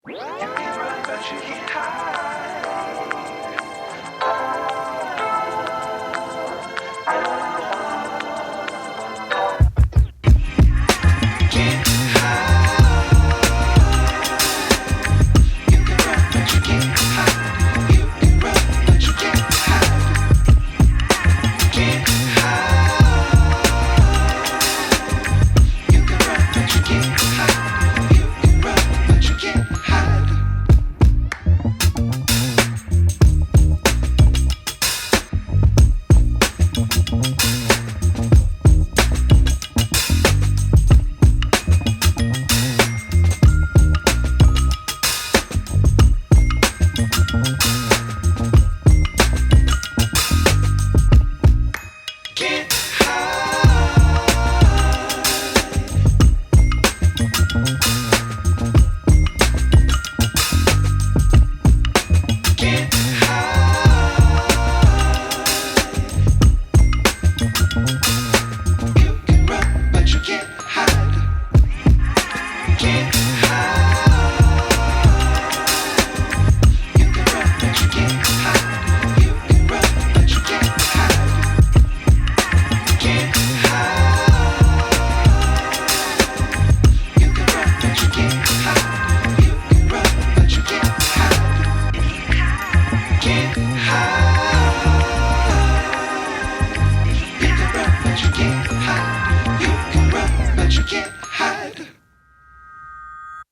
You can run, but you can't hide. Can't hide. You can run, but you can't hide. You can run, but you can't hide. Can't hide. You can run, but you can't hide. You can run, but you can't hide. Can't Can't hide. You can run, but you can't hide. Can't hide. You can run, but you can't hide. You can run, but you can't hide. Can't hide. You can run, but you can't hide. You can run, but you can't hide. Can't hide. You can run, but you can't hide. You can run, but you can't hide.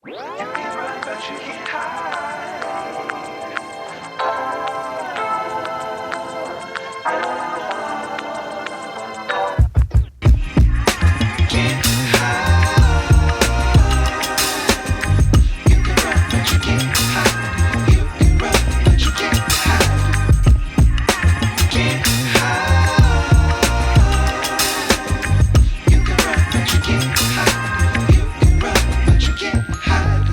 You can run, but you can't hide. Can't hide. You can run, but you can't hide. You can run, but you can't hide. Can't hide. You can run, but you can't hide. You can run, but you can't hide.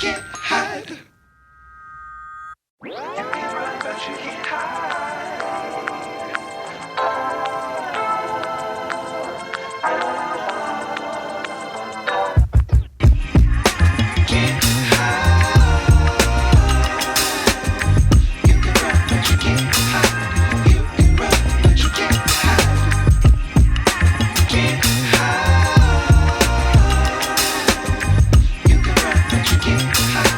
can't hide. You can run, but you can't hide. Can't hide. You can run, but you can't hide. You can run, but you can't hide. Can't hide. You can run, but you can't hide.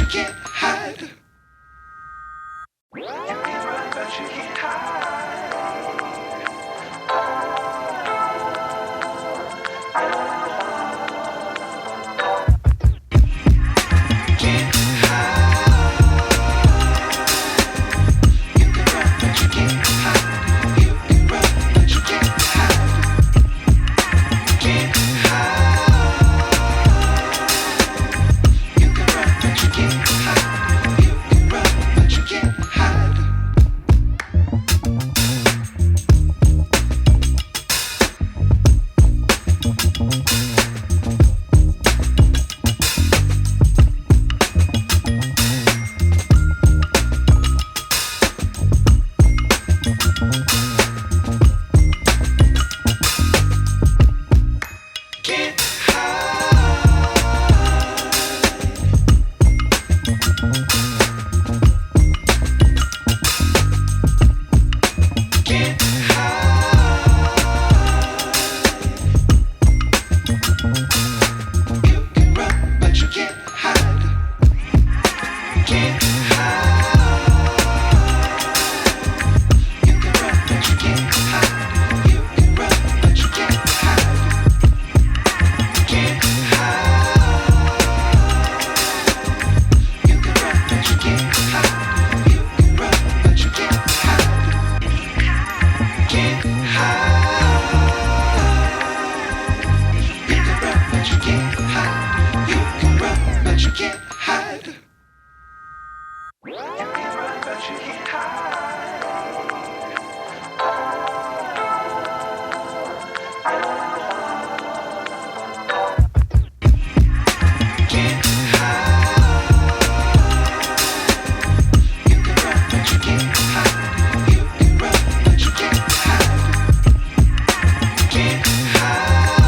can't hide. You can run, but you can't hide. Can't hide. You can run, but you can't hide. You can run, but you can't hide. Can't hide. You can run, but you can't hide. You can run, but you can't hide. Can't hide. You can run, but you can't hide. Can't hide. You can run, but you can't hide. You can run, but you can't hide. Can't hide. You can run, but you can't hide. You can run, but you can't hide. Can't hide. You can run, but you can't hide. You can run, but you can't hide. You can run, but you can't hide. Can't hide. You can run, but you can't hide. You can run, but you can't hide. Can't hide.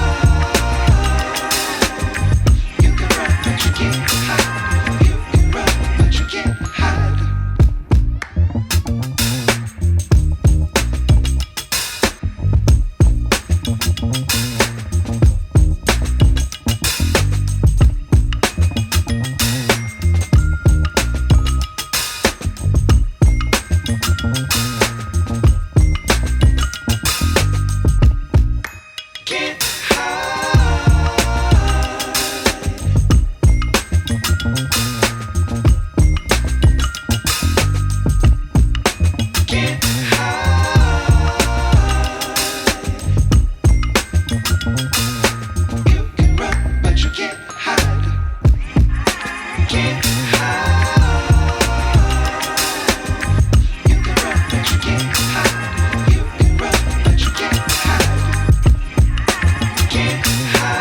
You can run, but you can't hide. You can run, but you can't hide. Can't hide. Can't hide. You can run, but you can't hide. Can't hide. You can run, but you can't hide. You can run, but you can't hide. Can't hide.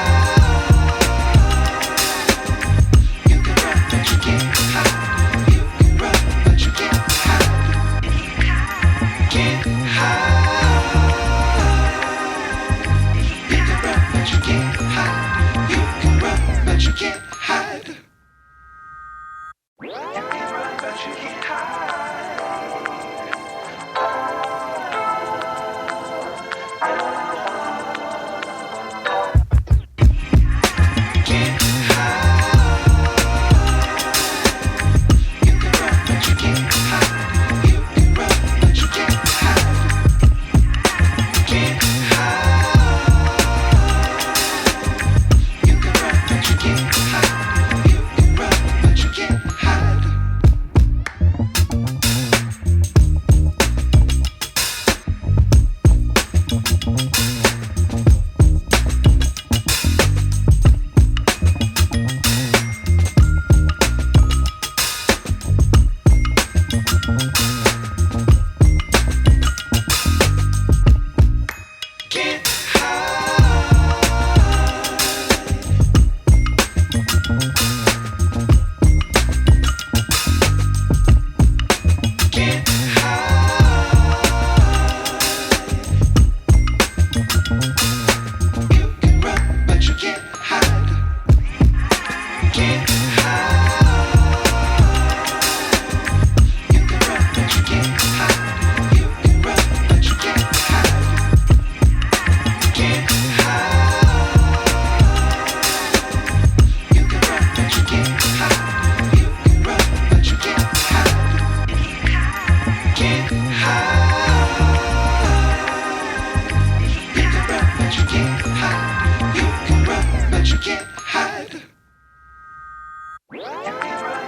You can run, but you can't hide. You can run, but you can't hide. Can't hide. You can run, but you can't hide. You can run, but you can't hide. You can run, but you can't hide. Can't hide. You can run, but you can't hide. You can run, but you can't hide. Can't hide. You can run, but you can't hide. You can run, but you can't hide.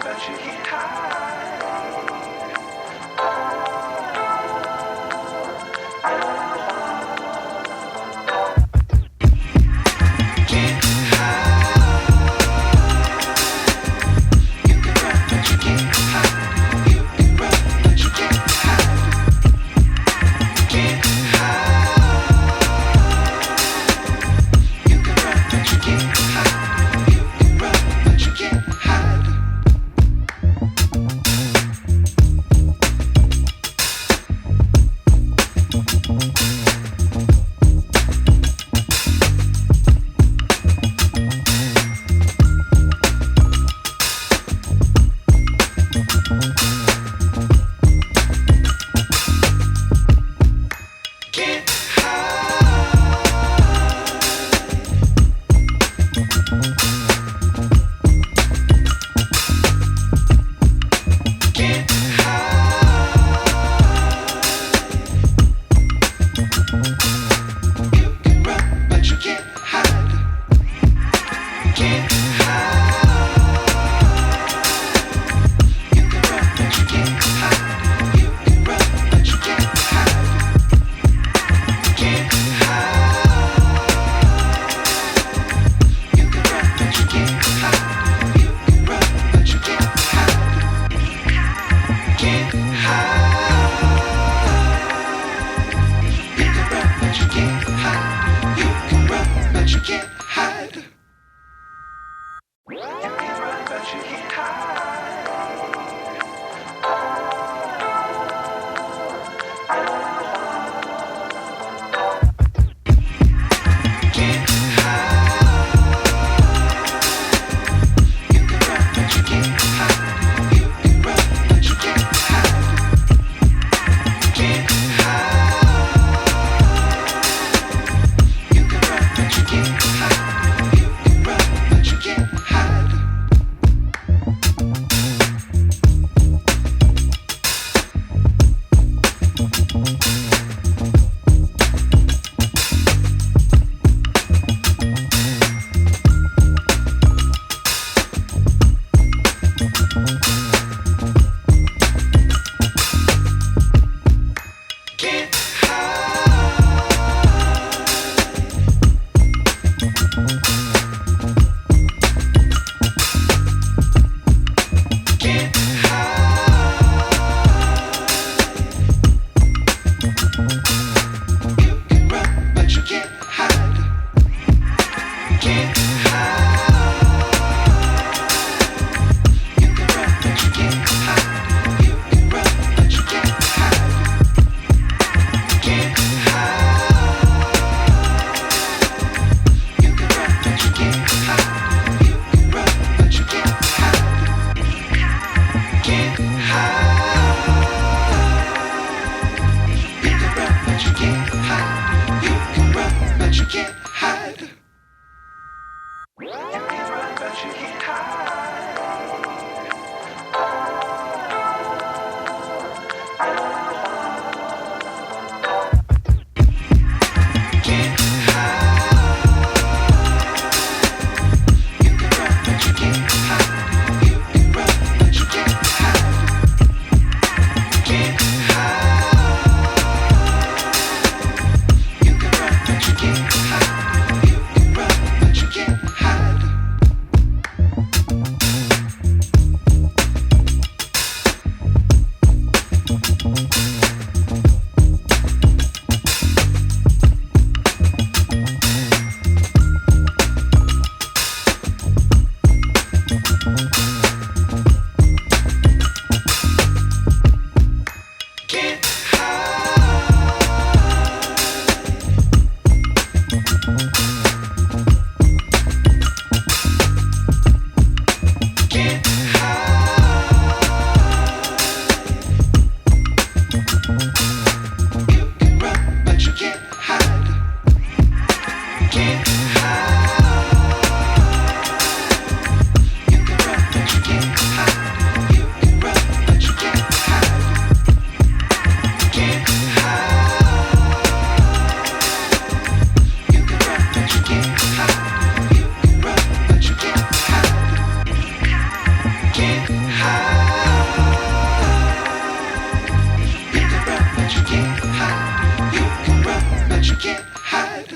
but you can't hide. Can't hide. You can run, but you can't hide. You can run, but you can't hide. Can't hide. You can run, but you can't hide. You can run, but you can't hide. Can't Can't hide. You can run, but you can't hide. Can't hide. You can run, but you can't hide. You can run, but you can't hide. Can't hide. You can run, but you can't hide. You can run, but you can't hide. Can't hide. You can run, but you can't hide. You can run, but you can't hide. You can run, but you can't hide. Can't hide. You can run, but you can't hide. You can run, but you can't hide. Can't hide. You can run, but you can't hide. You can run, but you can't hide. Can't hide. Can't hide. You can run, but you can't hide. Can't hide. You can run, but you can't hide. You can run, but you can't hide. Can't hide. You can run, but you can't hide. You can run, but you can't hide. Can't hide. You can run, but you can't hide. You can run, but you can't hide. You can run, but you can't hide. Can't hide. You can run, but you can't hide. You can run, but you can't hide. Can't hide. You can run, but you can't hide. You can run, but you can't hide. Can't hide. Can't hide. You can run, but you can't hide. Can't hide. You can run, but you can't hide. You can run, but you can't hide. Can't hide. You can run, but you can't hide. You can run, but you can't hide. Can't You can run, but you can't hide. You can run, but you can't hide.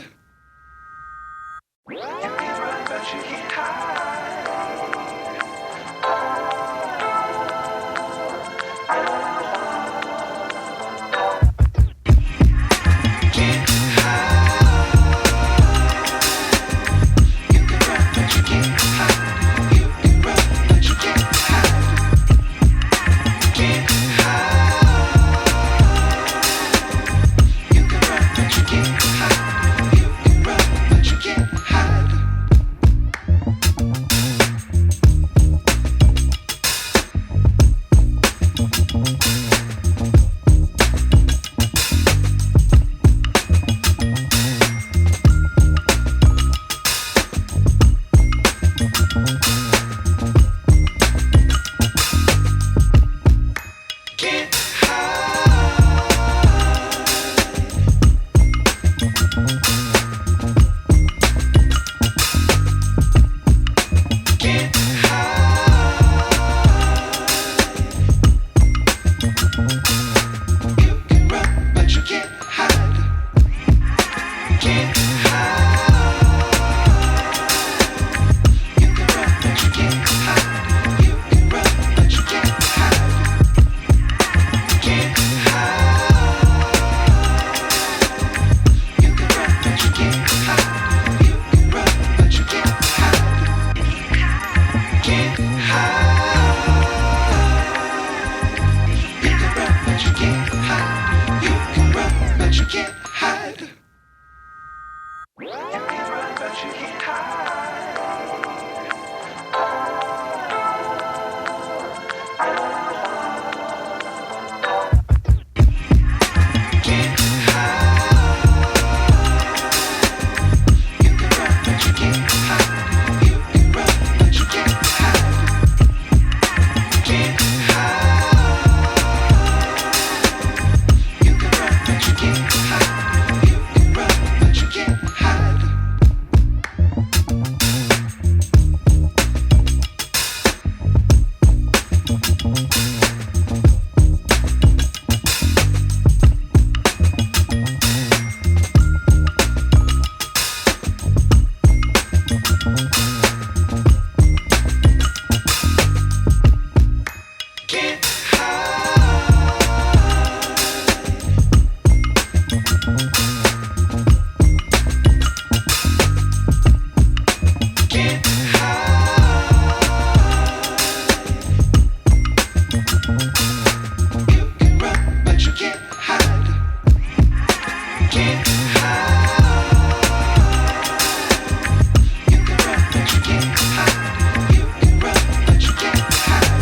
You can run, but you can't hide. Can't hide. You can run, but you can't hide. You can run, but you can't hide. Can't hide. You can run, but you can't hide. You can run, but you can't hide. Can't hide. Can't hide. You can run, but you can't hide. Can't hide. You can run, but you can't hide. You can run, but you can't hide. Can't hide. You can run, but you can't hide. You can run, but you can't hide. Can't hide. You can run, but you can't hide. You can run, but you can't hide. You can run, but you can't hide. Can't hide. You can run, but you can't hide. You can run, but you can't hide. Can't hide. You can run, but you can't hide. You can run, but you can't hide. Can't hide. Can't hide. You can run, but you can't hide. Can't hide. You can run, but you can't hide. You can run, but you can't hide.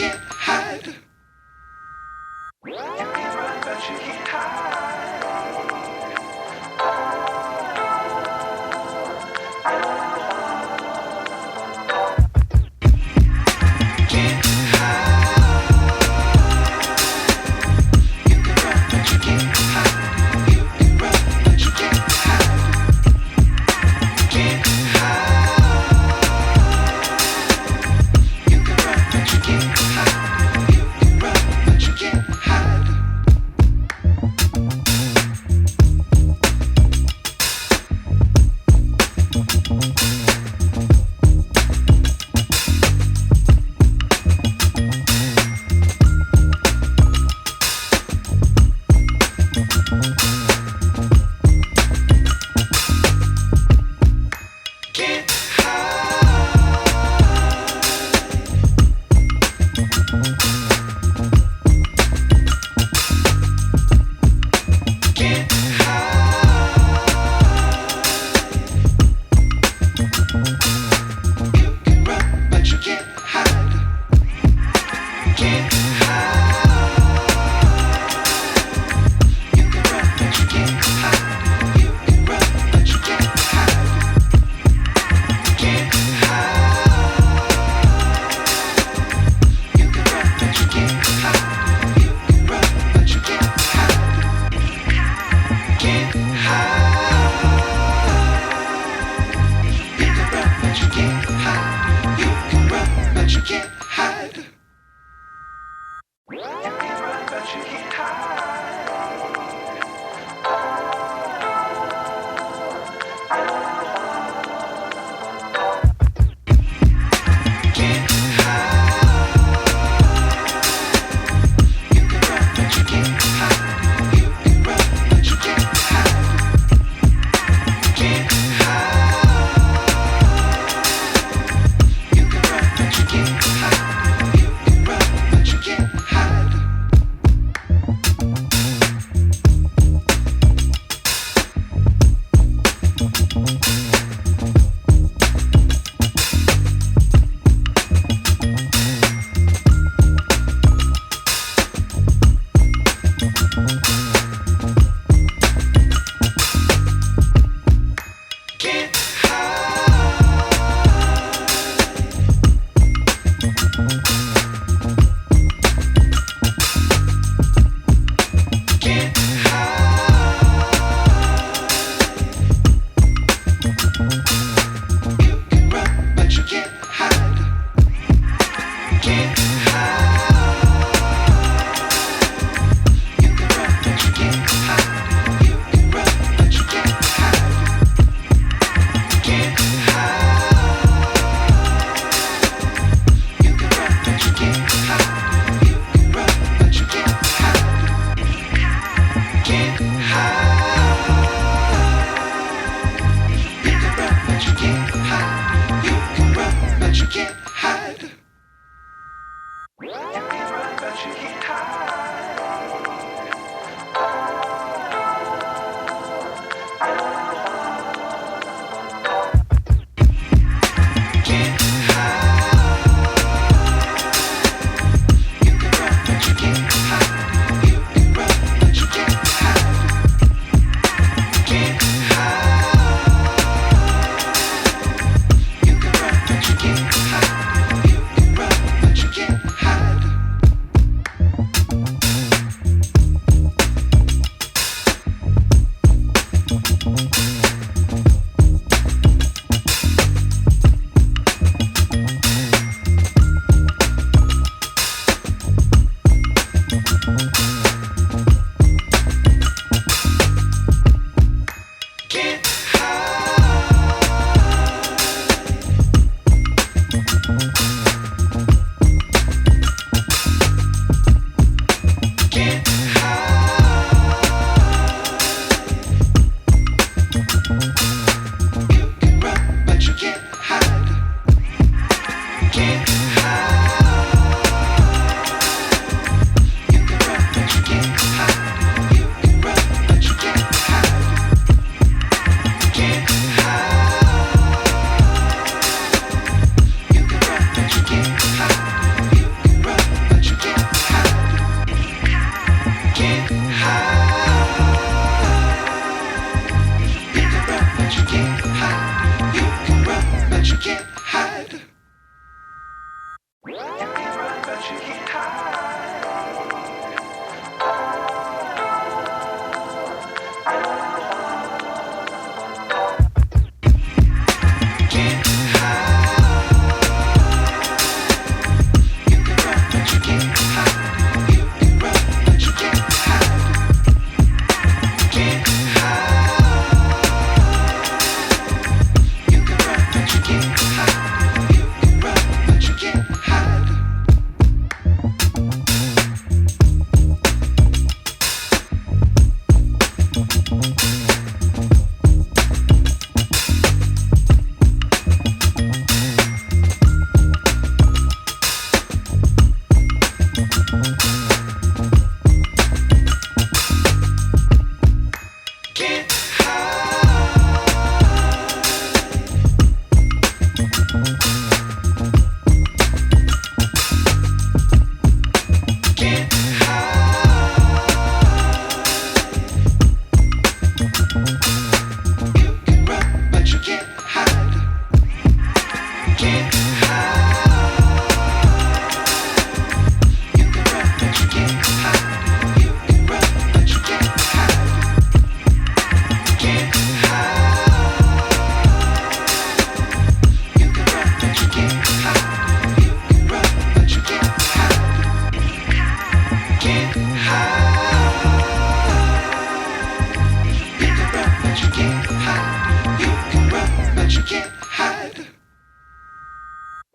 can't hide. You can run, but you can't hide. Can't hide. You can run, but you can't hide. You can run, but you can't hide. Can't hide. You can run, but you can't hide. You can run, but you can't hide. Can't can't hide. You can run, but you can't hide. Can't hide. You can run, but you can't hide. You can run, but you can't hide. Can't hide. You can run, but you can't hide. You can run, but you can't hide. Can't hide. You can run, but you can't hide. You can run, but you can't hide. You can run, but you can't hide. Can't hide. You can run, but you can't hide. You can run, but you can't hide. Can't hide. You can run, but you can't hide. You can run, but you can't hide. Can't hide. Can't hide. You can run, but you can't hide. Can't hide. You can run, but you can't hide. You can run, but you can't hide. Can't hide. You can run, but you can't hide. You can run, but you can't hide. Can't hide. You can run, but you can't hide. You can run, but you can't hide. You can run, but you can't hide. Can't hide. You can run, but you can't hide. You can run, but you can't hide. Can't hide. You can run, but you can't hide. You can run, but you can't hide. Can't hide. Can't hide. You can run, but you can't hide. Can't hide. You can run, but you can't hide. You can run, but you can't hide. Can't hide. You can run,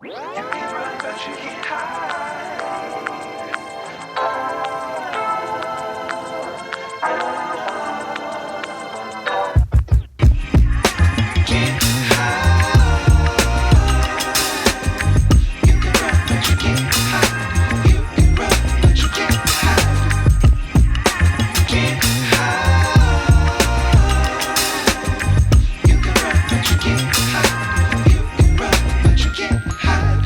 You can run, but you can't hide. Can't hide. You can run, but you can't hide. You can run, but you can't hide. Can't hide. You can run, but you can't hide. You can run, but you can't hide.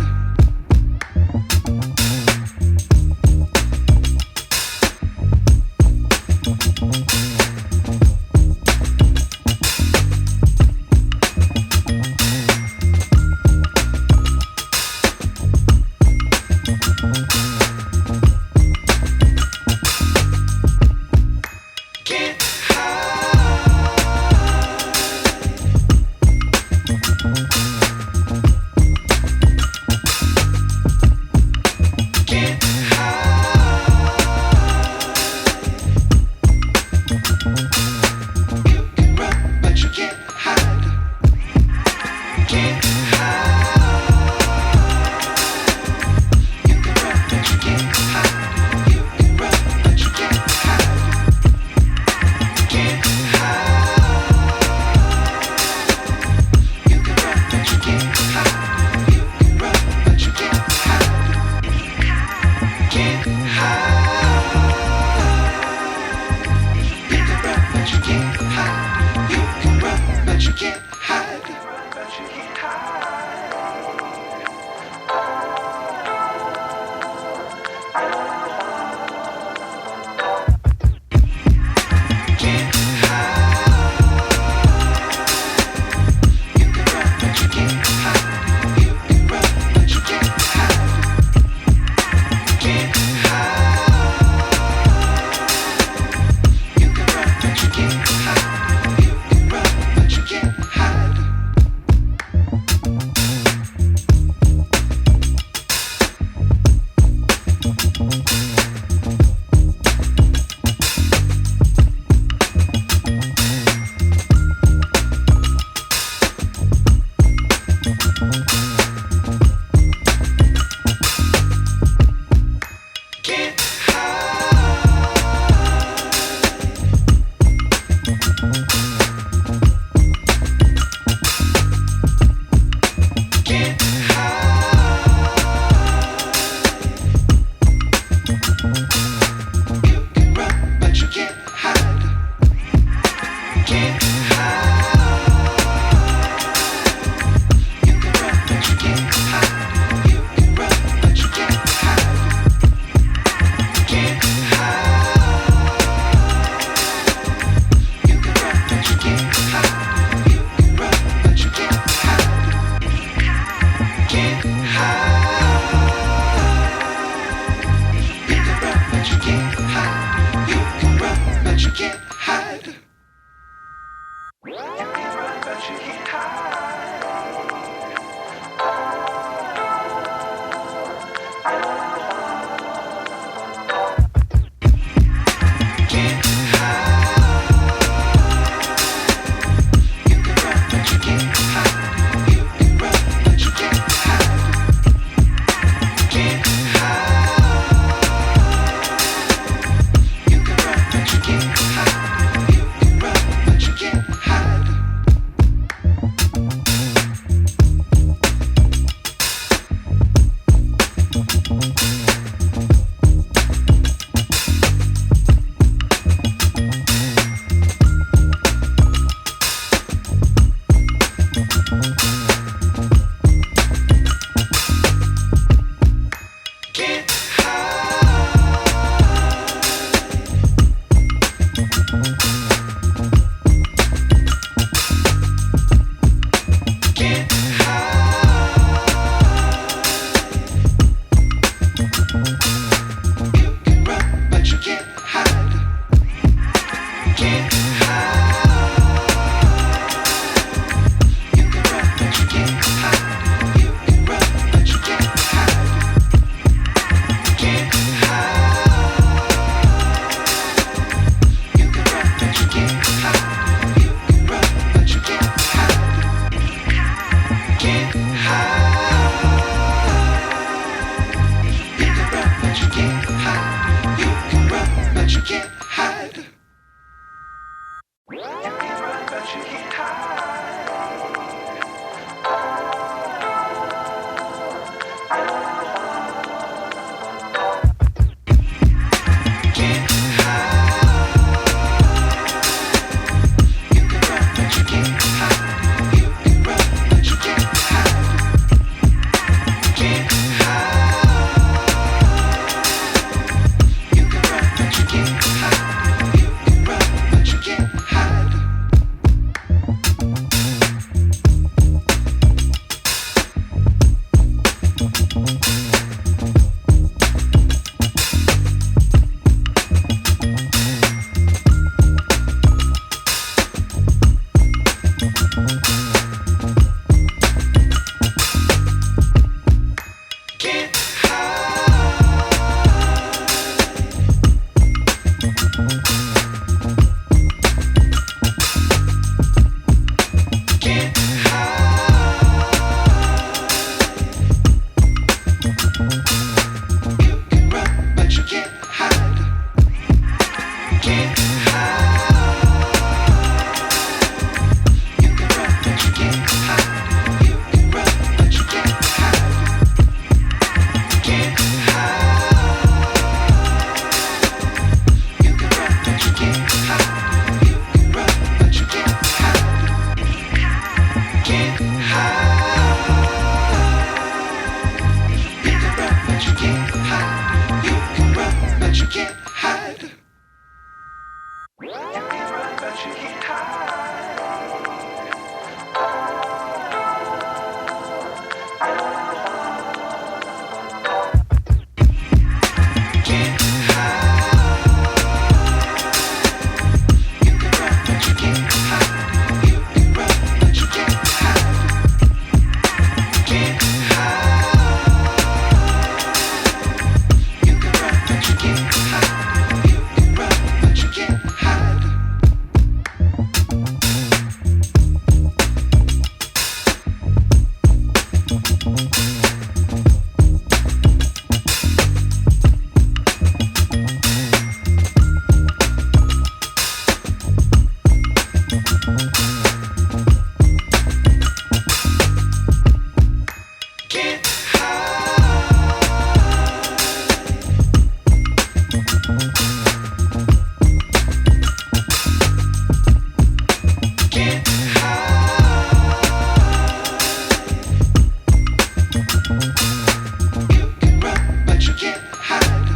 You can run, but you can't hide.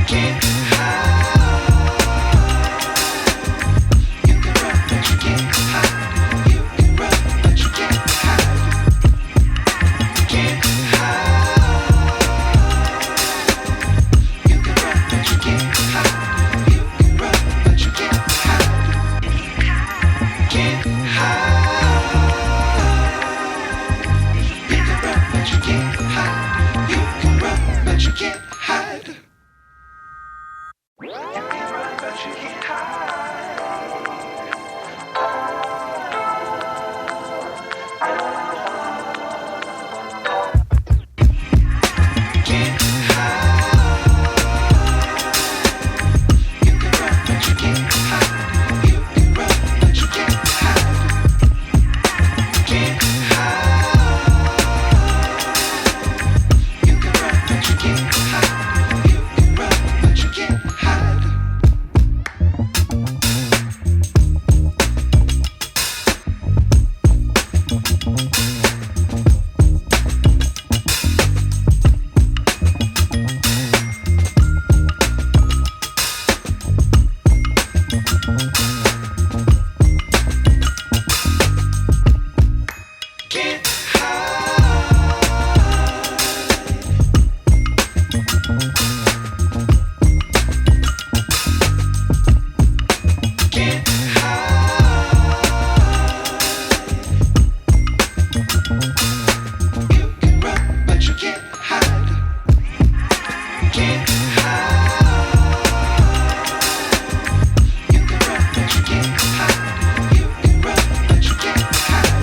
Can't hide. You can run, but you can't hide. You can run, but you can't hide. Can't hide. You can run, but you can't hide. You can run, but you can't hide. Can't hide. You can run, but you can't hide. You can run, but you can't hide. You can run, but you can't hide. Can't hide. You can run, but you can't hide. You can run, but you can't hide. Can't hide. You can run, but you can't hide. You can run, but you can't hide. Can't hide. Can't hide. You can run, but you can't hide. Can't hide. You can run, but you can't hide. You can run, but you can't hide.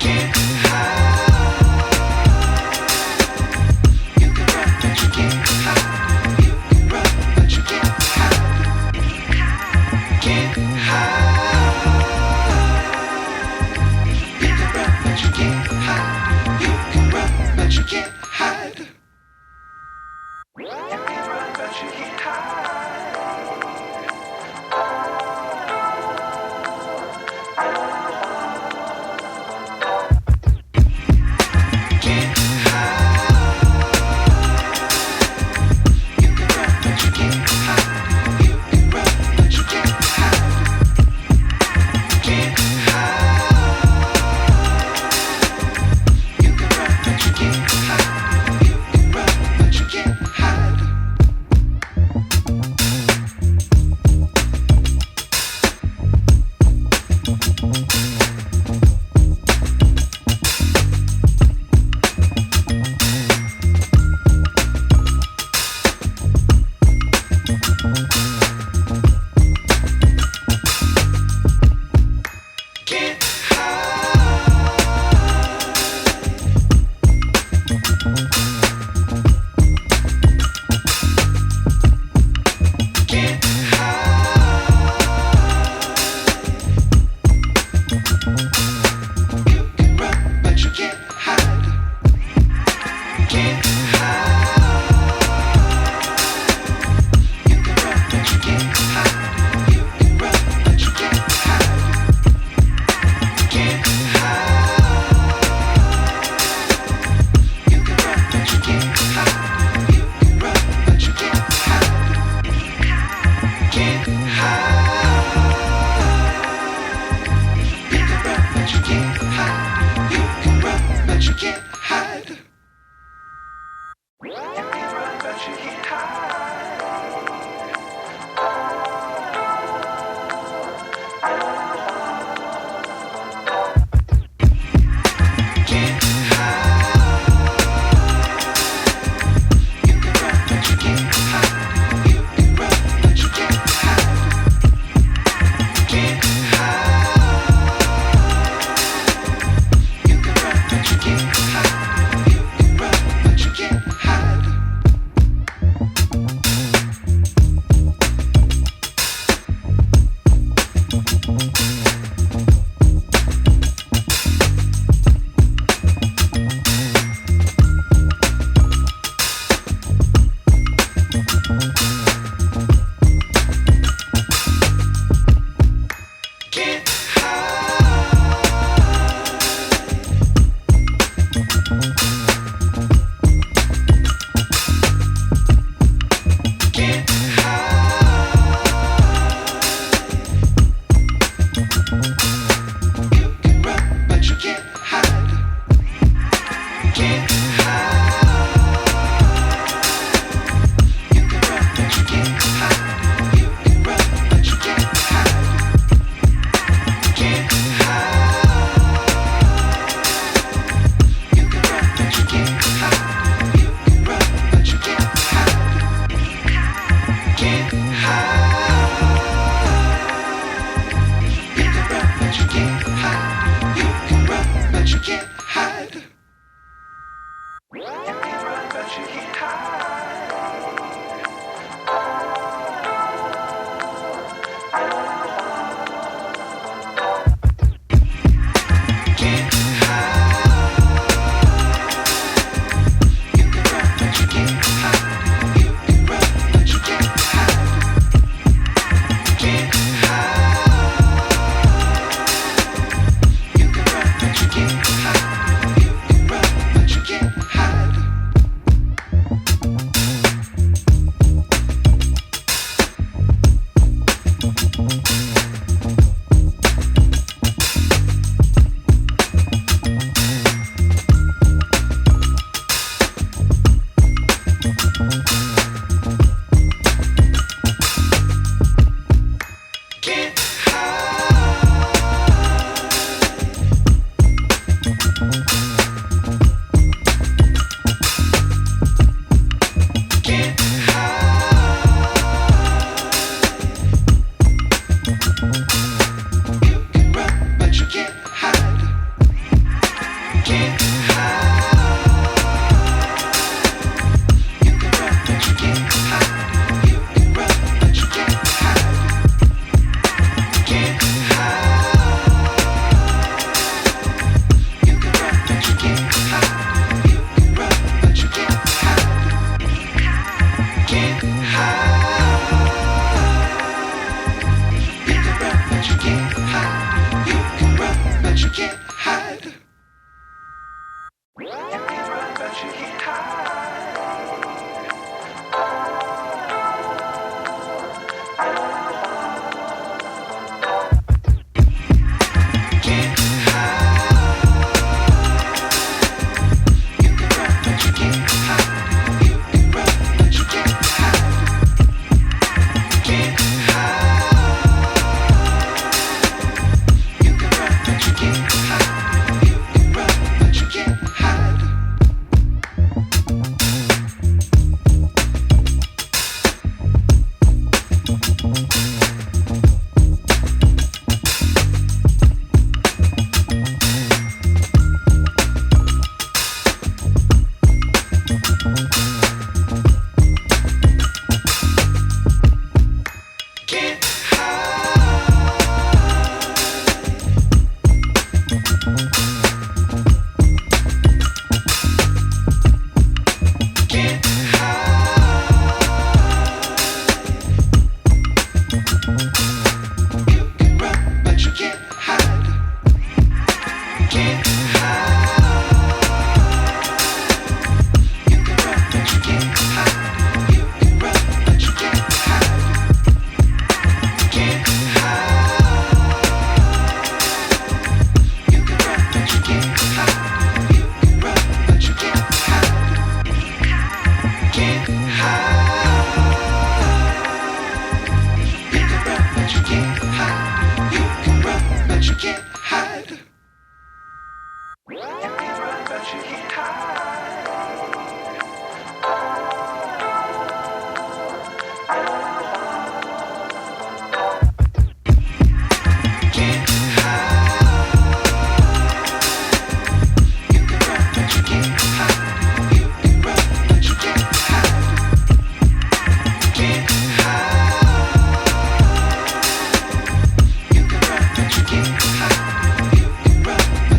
Can't hide. You can run, but you can't hide. You can run, but you can't hide. Can't hide. You can run, but you can't hide. You can run, but you can't hide. You can run, but you can't hide. Can't hide. You can run, but you can't hide. You can run, but you can't hide. Can't hide. You can run, but you can't hide. You can run, but you can't hide. Can't hide. Can't hide. You can run, but you can't hide. Can't hide. You can run, but you can't hide. You can run, but you can't hide. Can't hide. You can run, but you can't hide. You can run, but you can't hide. Can't hide. You can run, but you can't hide. You can run, but you can't hide. You can run, but you can't hide. Can't hide. You can run, but you can't hide. You can run, but you can't hide. Can't hide. You can run, but you can't hide. Can't hide. You can run, but you can't hide. You can run, but you can't hide. Can't hide. You can run, but you can't hide. You can run, but you can't hide. Can't hide. You can run, but you can't hide. You can run, but you can't hide. You can run, but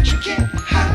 you can't hide.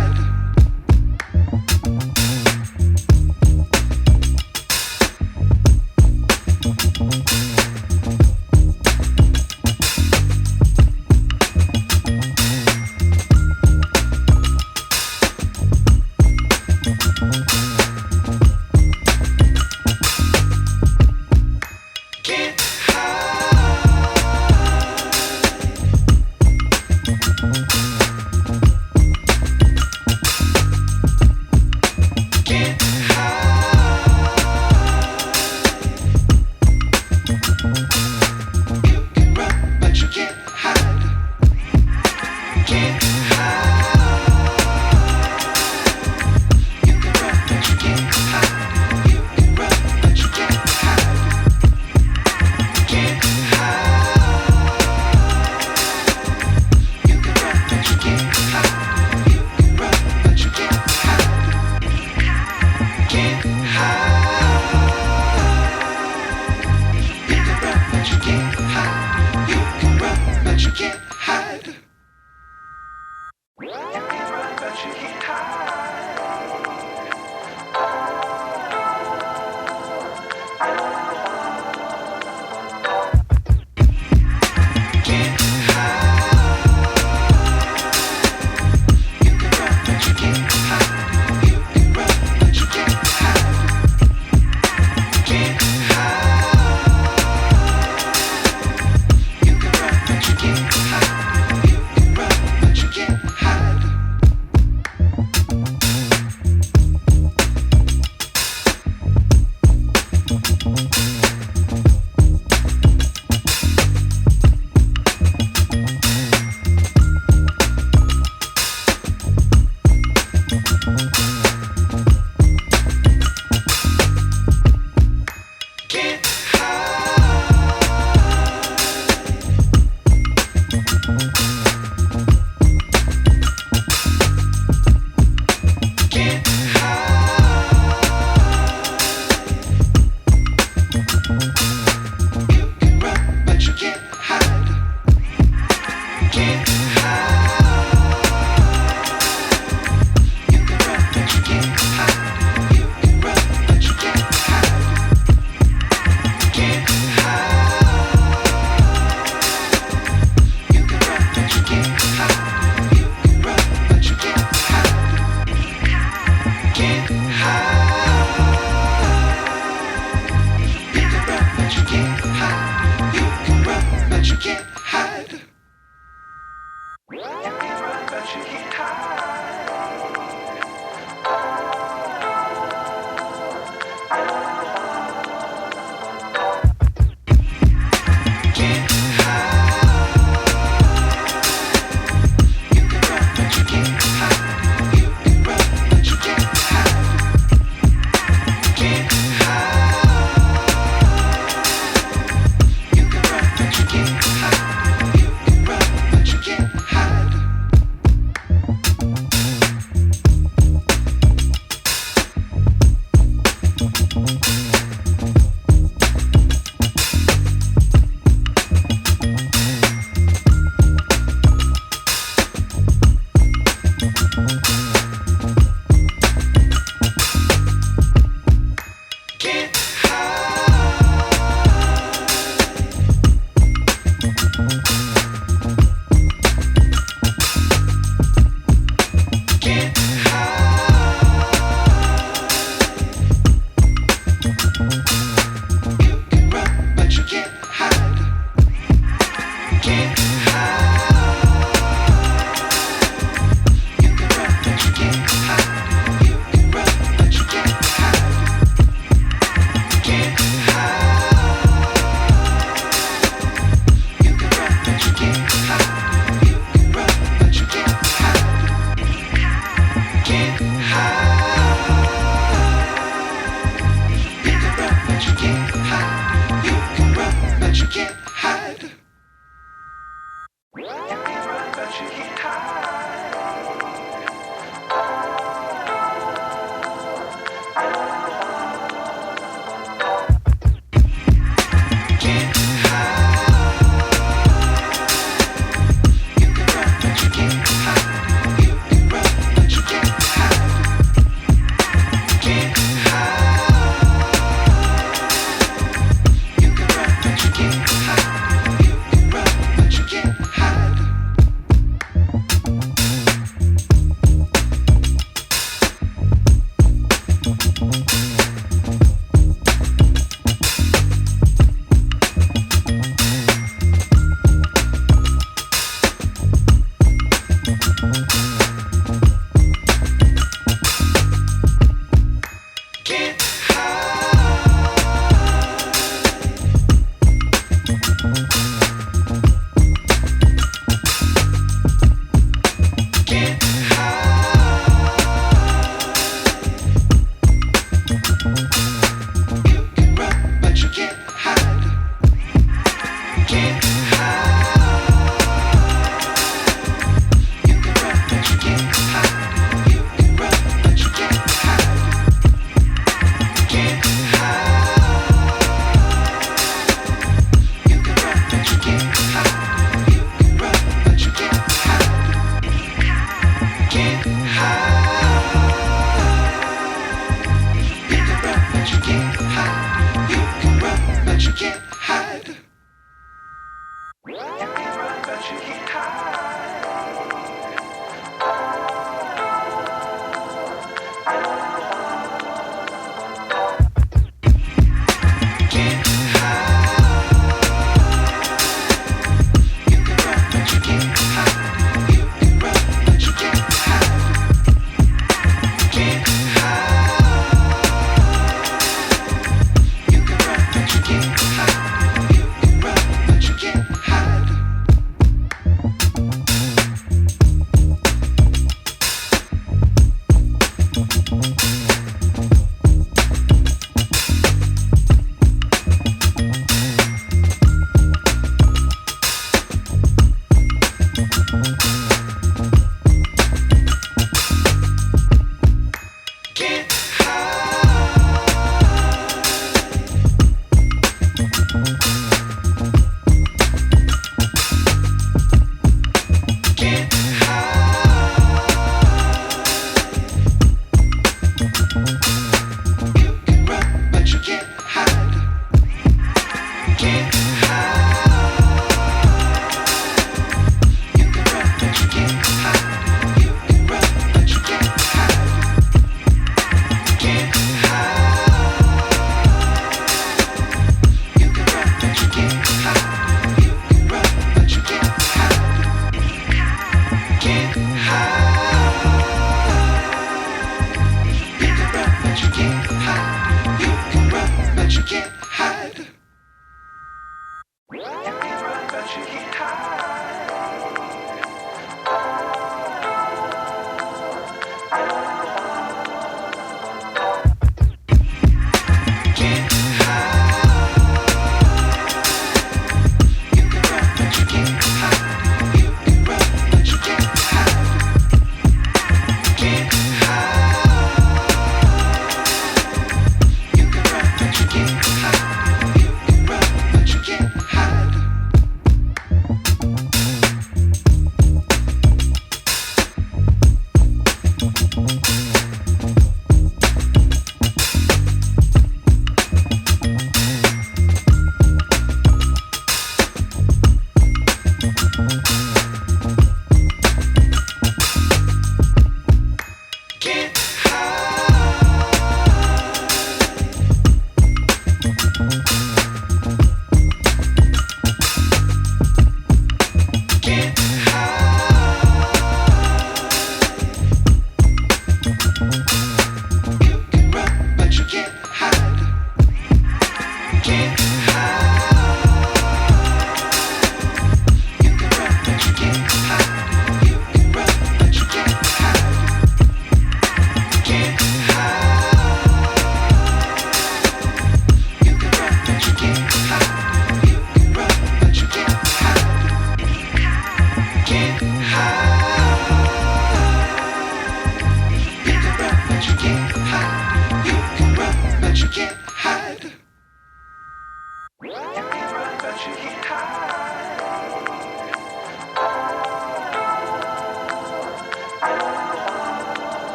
can't hide. You can run, but you can't hide. You can run, but you can't hide. You can run, but you can't can't hide. You can run, but you can't hide. You can run, but you can't hide. Can't hide. You can run, but you can't hide. You can run, but you can't hide. Can't hide. You can run, but you can't hide. You can run, but you can't hide. Can't can't hide. You can run, but you can't hide. Can't hide. You can run, but you can't hide. You can run, but you can't hide. Can't hide. You can run, but you can't hide. You can run, but you can't hide. Can't hide. You can run, but you can't hide. You can run, but you can't hide. You can run, but you can't hide.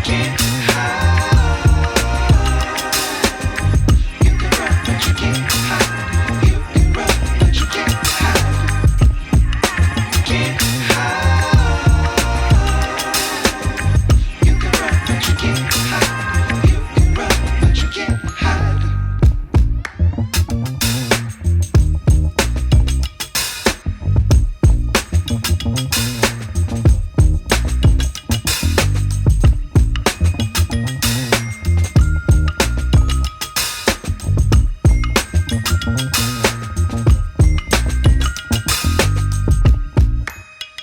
Can't hide. You can run, but you can't hide. You can run, but you can't hide. Can't hide. You can run, but you can't hide. You can run, but you can't hide.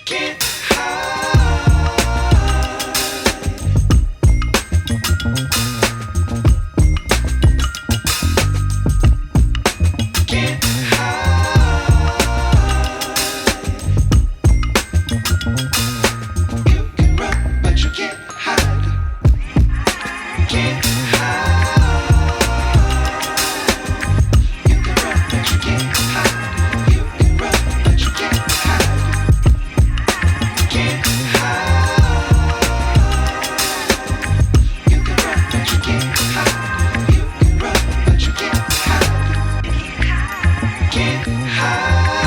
Can't hide. Can't hide. You can run, but you can't hide. Can't hide. You can run, but you can't hide. You can run, but you can't hide. Can't hide. You can run, but you can't hide. You can run, but you can't hide. Can't hide.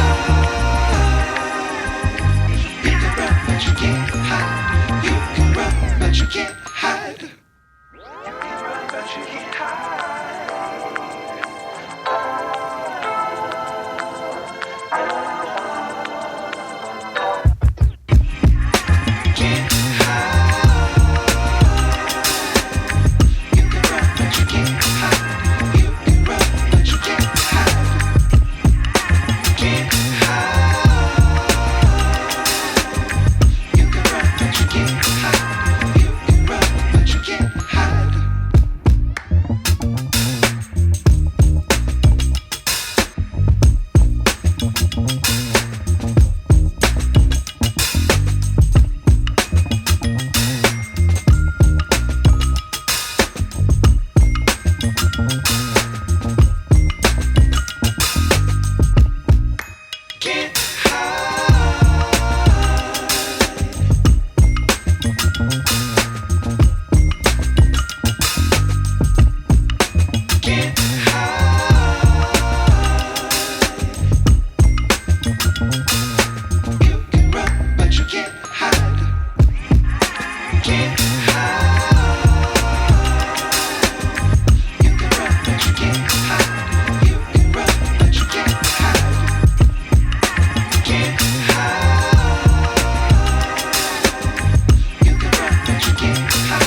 You can run, but you can't hide. You can run, but you can't hide. You can run, but you can't hide. Can't hide. You can run, but you can't hide. You can run, but you can't hide. Can't hide. You can run, but you can't hide. You can run, but you can't hide. Can't hide. Can't hide. You can run, but you can't hide. Can't hide. You can run, but you can't hide. You can run, but you can't hide. Can't hide. You can run, but you can't hide.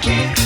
Can't